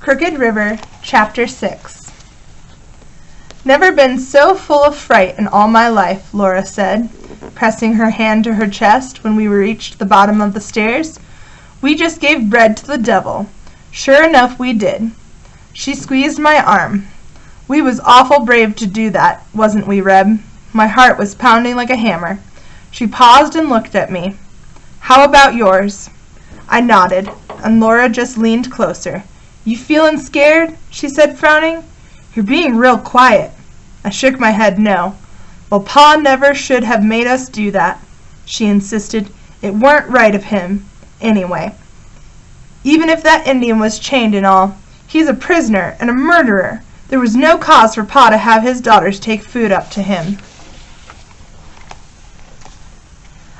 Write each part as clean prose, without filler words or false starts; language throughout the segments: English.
Crooked River, Chapter 6. Never been so full of fright in all my life, Laura said, pressing her hand to her chest when we reached the bottom of the stairs. We just gave bread to the devil. Sure enough, we did. She squeezed my arm. We was awful brave to do that, wasn't we, Reb? My heart was pounding like a hammer. She paused and looked at me. How about yours? I nodded, and Laura just leaned closer. You feelin' scared? She said, frowning. You're being real quiet. I shook my head no. Well, Pa never should have made us do that, she insisted. It weren't right of him, anyway. Even if that Indian was chained and all, he's a prisoner and a murderer. There was no cause for Pa to have his daughters take food up to him.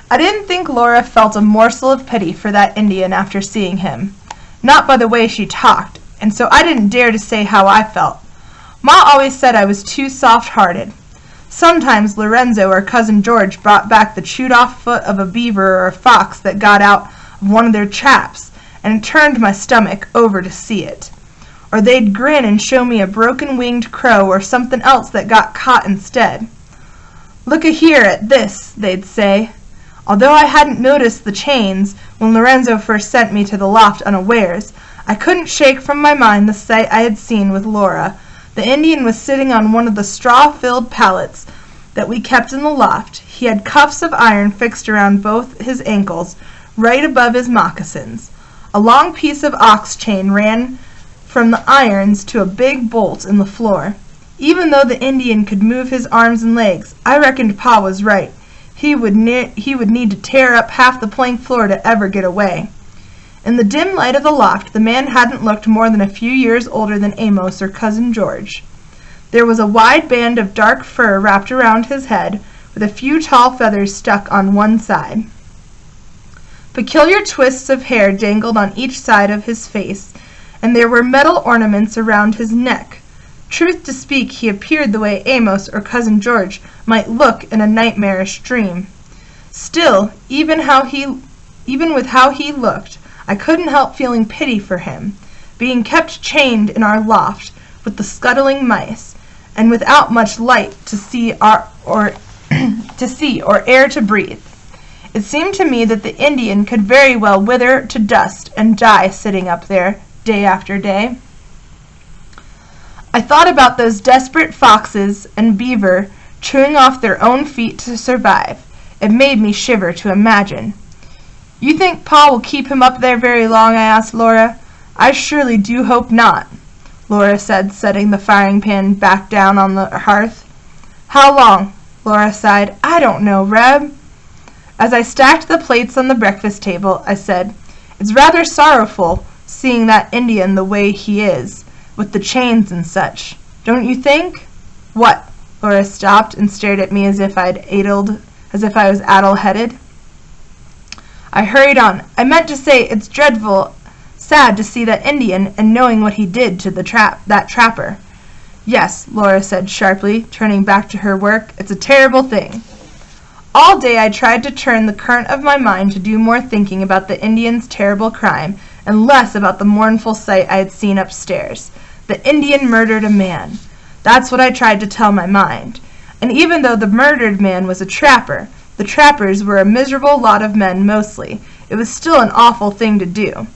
I didn't think Laura felt a morsel of pity for that Indian after seeing him. Not by the way she talked, and so I didn't dare to say how I felt. Ma always said I was too soft-hearted. Sometimes Lorenzo or Cousin George brought back the chewed-off foot of a beaver or a fox that got out of one of their traps, and it turned my stomach over to see it. Or they'd grin and show me a broken-winged crow or something else that got caught instead. Look-a-here at this, they'd say. Although I hadn't noticed the chains when Lorenzo first sent me to the loft unawares, I couldn't shake from my mind the sight I had seen with Laura. The Indian was sitting on one of the straw-filled pallets that we kept in the loft. He had cuffs of iron fixed around both his ankles, right above his moccasins. A long piece of ox chain ran from the irons to a big bolt in the floor. Even though the Indian could move his arms and legs, I reckoned Pa was right. He would need to tear up half the plank floor to ever get away. In the dim light of the loft, the man hadn't looked more than a few years older than Amos or Cousin George. There was a wide band of dark fur wrapped around his head, with a few tall feathers stuck on one side. Peculiar twists of hair dangled on each side of his face, and there were metal ornaments around his neck. Truth to speak, he appeared the way Amos or Cousin George might look in a nightmarish dream. Still, even with how he looked, I couldn't help feeling pity for him, being kept chained in our loft with the scuttling mice, and without much light to see or air to breathe. It seemed to me that the Indian could very well wither to dust and die sitting up there, day after day. I thought about those desperate foxes and beaver chewing off their own feet to survive. It made me shiver to imagine. You think Pa will keep him up there very long? I asked Laura. I surely do hope not, Laura said, setting the frying pan back down on the hearth. How long? Laura sighed. I don't know, Reb. As I stacked the plates on the breakfast table, I said, It's rather sorrowful seeing that Indian the way he is, with the chains and such. Don't you think? What? Laura stopped and stared at me as if I was addle-headed. I hurried on. I meant to say it's dreadful sad to see that Indian and knowing what he did to that trapper. Yes, Laura said sharply, turning back to her work. It's a terrible thing. All day I tried to turn the current of my mind to do more thinking about the Indian's terrible crime and less about the mournful sight I had seen upstairs. The Indian murdered a man. That's what I tried to tell my mind. And even though the murdered man was a trapper, the trappers were a miserable lot of men mostly, it was still an awful thing to do.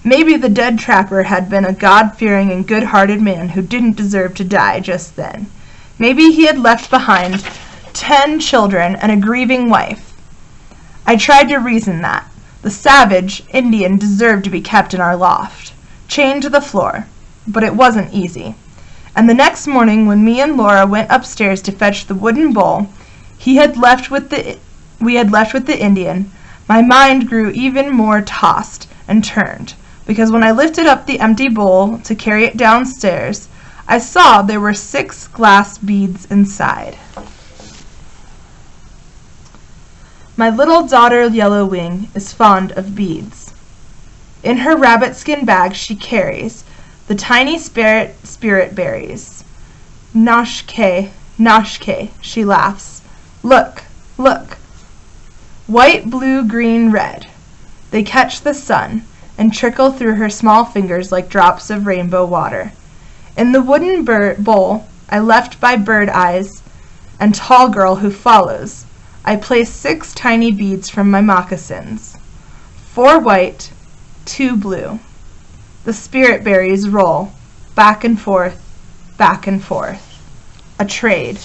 Maybe the dead trapper had been a God-fearing and good-hearted man who didn't deserve to die just then. Maybe he had left behind 10 children and a grieving wife. I tried to reason that. The savage Indian deserved to be kept in our loft, chained to the floor. But it wasn't easy. And the next morning, when me and Laura went upstairs to fetch the wooden bowl we had left with the Indian, my mind grew even more tossed and turned, because when I lifted up the empty bowl to carry it downstairs, I saw there were 6 glass beads inside. My little daughter Yellow Wing is fond of beads. In her rabbit-skin bag she carries the tiny spirit berries. Noshke, noshke, she laughs. Look, look. White, blue, green, red. They catch the sun, and trickle through her small fingers like drops of rainbow water. In the wooden bowl I left by Bird Eyes and Tall Girl Who Follows, I placed 6 tiny beads from my moccasins. 4 white, 2 blue. The spirit berries roll back and forth, back and forth. A trade.